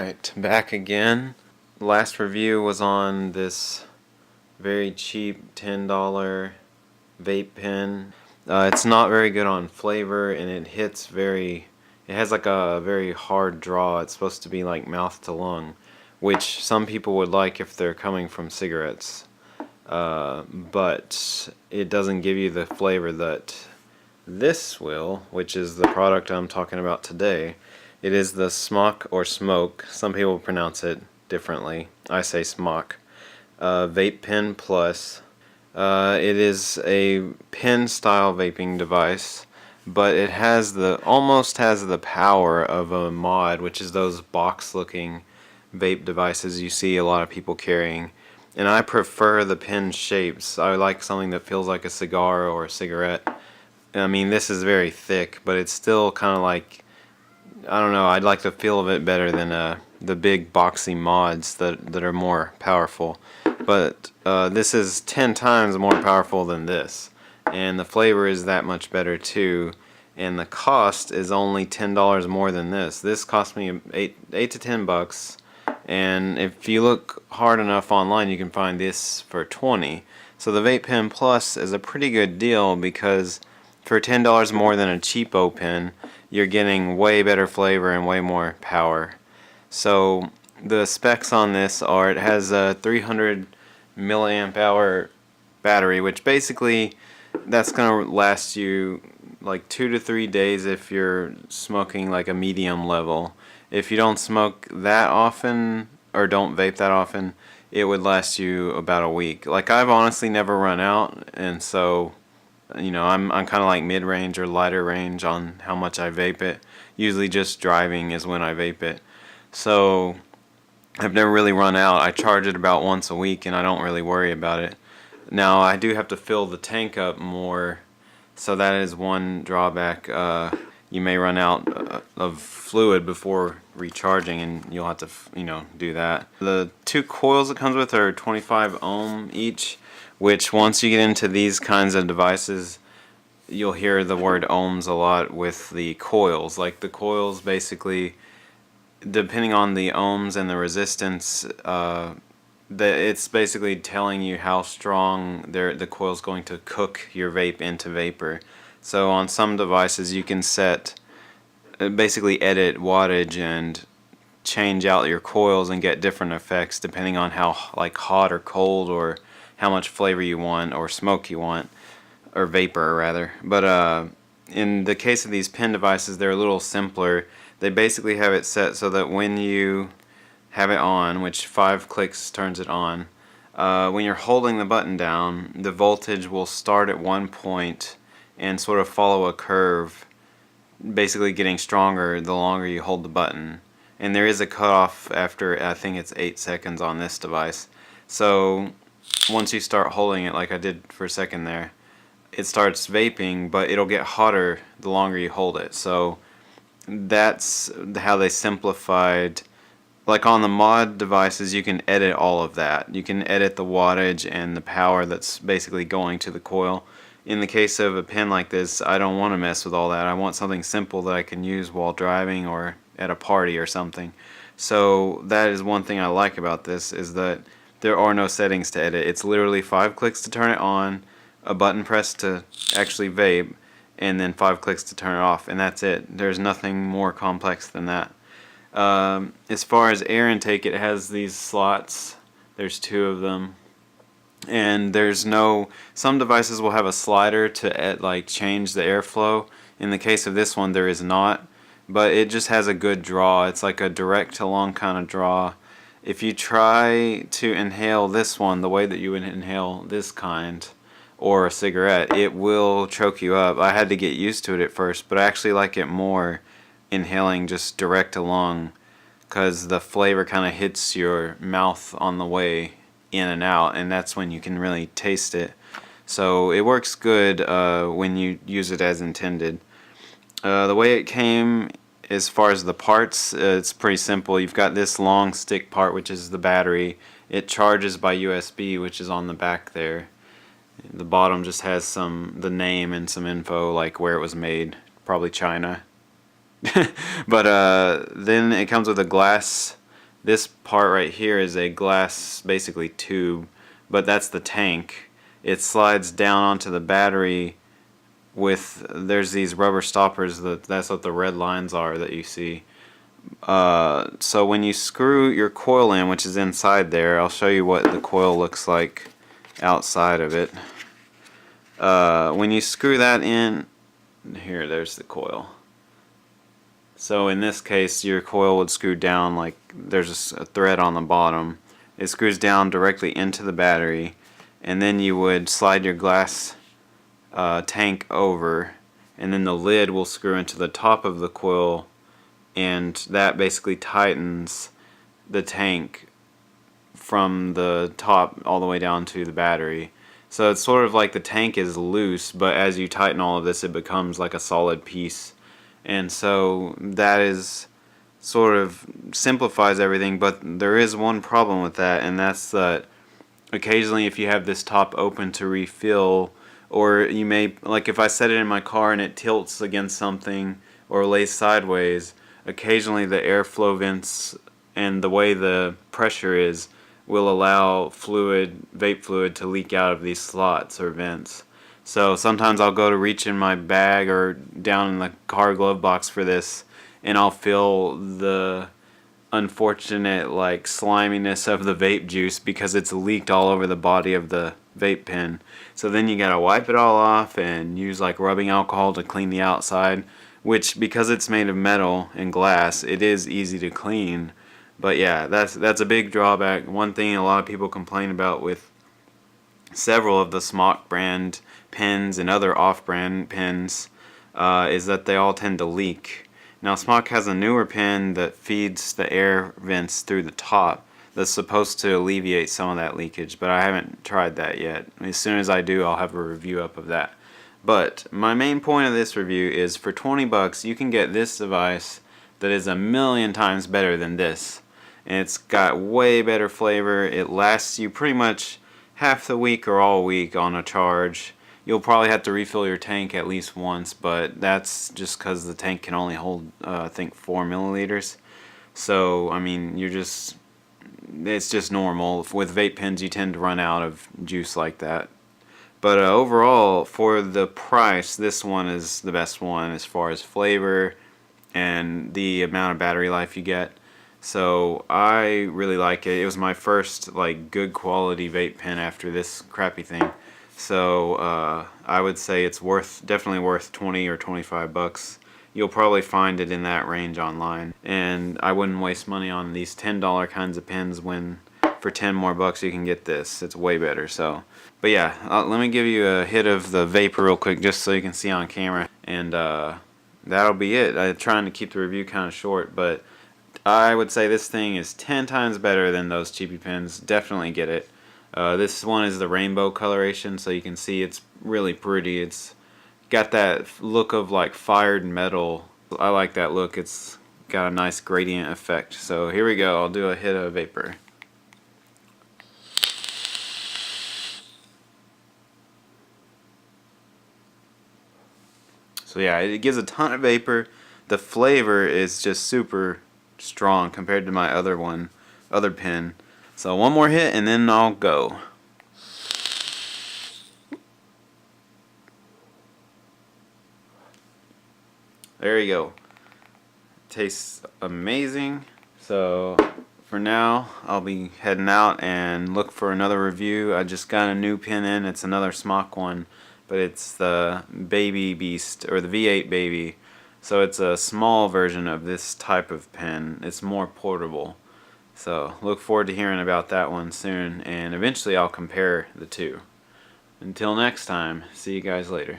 Alright, back again. Last review was on this very cheap $10 vape pen. It's not very good on flavor, and it has like a very hard draw. It's supposed to be like mouth to lung, which some people would like if they're coming from cigarettes. But it doesn't give you the flavor that this will, which is the product I'm talking about today. It is the SMOK or SMOK. Some people pronounce it differently. I say SMOK. Vape Pen Plus. It is a pen-style vaping device, but it has almost has the power of a mod, which is those box-looking vape devices you see a lot of people carrying. And I prefer the pen shapes. I like something that feels like a cigar or a cigarette. I mean, this is very thick, but it's still kind of like, I don't know, I'd like the feel of it better than the big boxy mods that are more powerful. But this is 10 times more powerful than this, and the flavor is that much better too, and the cost is only $10 more than this. This cost me $8 to $10, and if you look hard enough online you can find this for $20. So the Vape Pen Plus is a pretty good deal, because for $10 more than a cheapo pen, you're getting way better flavor and way more power. So the specs on this are, it has a 300 milliamp hour battery, which basically that's going to last you like 2 to 3 days if you're smoking like a medium level. If you don't smoke that often or don't vape that often, it would last you about a week. Like, I've honestly never run out, and so you know, I'm kind of like mid-range or lighter range on how much I vape it. Usually just driving is when I vape it. So I've never really run out. I charge it about once a week and I don't really worry about it. Now I do have to fill the tank up more, so that is one drawback. You may run out of fluid before recharging, and you'll have to, you know, do that. The two coils it comes with are 25 ohm each, which once you get into these kinds of devices, you'll hear the word ohms a lot with the coils. Like, the coils basically, depending on the ohms and the resistance, it's basically telling you how strong the coil's going to cook your vape into vapor. So on some devices you can basically edit wattage and change out your coils and get different effects depending on how like hot or cold or how much flavor you want or smoke you want, or vapor rather. But in the case of these pen devices, they're a little simpler. They basically have it set so that when you have it on, which 5 clicks turns it on, when you're holding the button down, the voltage will start at one point and sort of follow a curve, basically getting stronger the longer you hold the button. And there is a cutoff after, I think it's 8 seconds on this device. So once you start holding it, like I did for a second there, it starts vaping, but it'll get hotter the longer you hold it. So that's how they simplified. Like, on the mod devices you can edit all of that. You can edit the wattage and the power that's basically going to the coil. In the case of a pen like this, I don't want to mess with all that. I want something simple that I can use while driving or at a party or something. So that is one thing I like about this, is that there are no settings to edit. It's literally 5 clicks to turn it on, a button press to actually vape, and then 5 clicks to turn it off, and that's it. There's nothing more complex than that. As far as air intake, it has these slots. There's 2 of them. And some devices will have a slider to like change the airflow. In the case of this one, there is not, but it just has a good draw. It's like a direct to lung kind of draw. If you try to inhale this one the way that you would inhale this kind or a cigarette, it will choke you up. I had to get used to it at first, but I actually like it more inhaling just direct to lung, because the flavor kind of hits your mouth on the way in and out, and that's when you can really taste it. So it works good when you use it as intended. The way it came, as far as the parts, it's pretty simple. You've got this long stick part, which is the battery. It charges by USB, which is on the back there. The bottom just has the name and some info, like where it was made, probably China. But then it comes with a glass This part right here is a glass, basically tube, but that's the tank. It slides down onto the battery with, there's these rubber stoppers, that's what the red lines are that you see. So when you screw your coil in, which is inside there, I'll show you what the coil looks like outside of it. When you screw that in, here, there's the coil. So in this case, your coil would screw down, like there's a thread on the bottom. It screws down directly into the battery, and then you would slide your glass tank over, and then the lid will screw into the top of the coil, and that basically tightens the tank from the top all the way down to the battery. So it's sort of like the tank is loose, but as you tighten all of this, it becomes like a solid piece. And so that is sort of simplifies everything, but there is one problem with that, and that's that occasionally if you have this top open to refill, or you may, like if I set it in my car and it tilts against something or lays sideways, occasionally the airflow vents and the way the pressure is will allow vape fluid to leak out of these slots or vents. So sometimes I'll go to reach in my bag or down in the car glove box for this, and I'll feel the unfortunate like sliminess of the vape juice because it's leaked all over the body of the vape pen. So then you gotta wipe it all off and use like rubbing alcohol to clean the outside, which because it's made of metal and glass, it is easy to clean. But yeah, that's a big drawback. One thing a lot of people complain about with several of the SMOK brand pens and other off-brand pens is that they all tend to leak. Now SMOK has a newer pen that feeds the air vents through the top that's supposed to alleviate some of that leakage, but I haven't tried that yet. As soon as I do, I'll have a review up of that. But my main point of this review is for 20 bucks you can get this device that is a million times better than this. And it's got way better flavor. It lasts you pretty much half the week or all week on a charge. You'll probably have to refill your tank at least once, but that's just because the tank can only hold I think 4 milliliters. So I mean, it's just normal. With vape pens you tend to run out of juice like that. But overall, for the price, this one is the best one as far as flavor and the amount of battery life you get. So I really like it. It was my first like good quality vape pen after this crappy thing. So I would say it's definitely worth 20 or 25 bucks. You'll probably find it in that range online. And I wouldn't waste money on these $10 kinds of pens when for 10 more bucks you can get this. It's way better. So, but yeah, let me give you a hit of the vapor real quick just so you can see on camera. And that'll be it. I'm trying to keep the review kind of short, but I would say this thing is 10 times better than those cheapy pens. Definitely get it. This one is the rainbow coloration, so you can see it's really pretty. It's got that look of like fired metal. I like that look. It's got a nice gradient effect. So here we go. I'll do a hit of vapor. So yeah, it gives a ton of vapor. The flavor is just super strong compared to my other pen. So one more hit and then I'll go. There you go. Tastes amazing. So for now I'll be heading out and look for another review. I just got a new pen in. It's another SMOK one, but it's the Baby Beast, or the V8 Baby. So it's a small version of this type of pen. It's more portable. So look forward to hearing about that one soon, and eventually I'll compare the two. Until next time, see you guys later.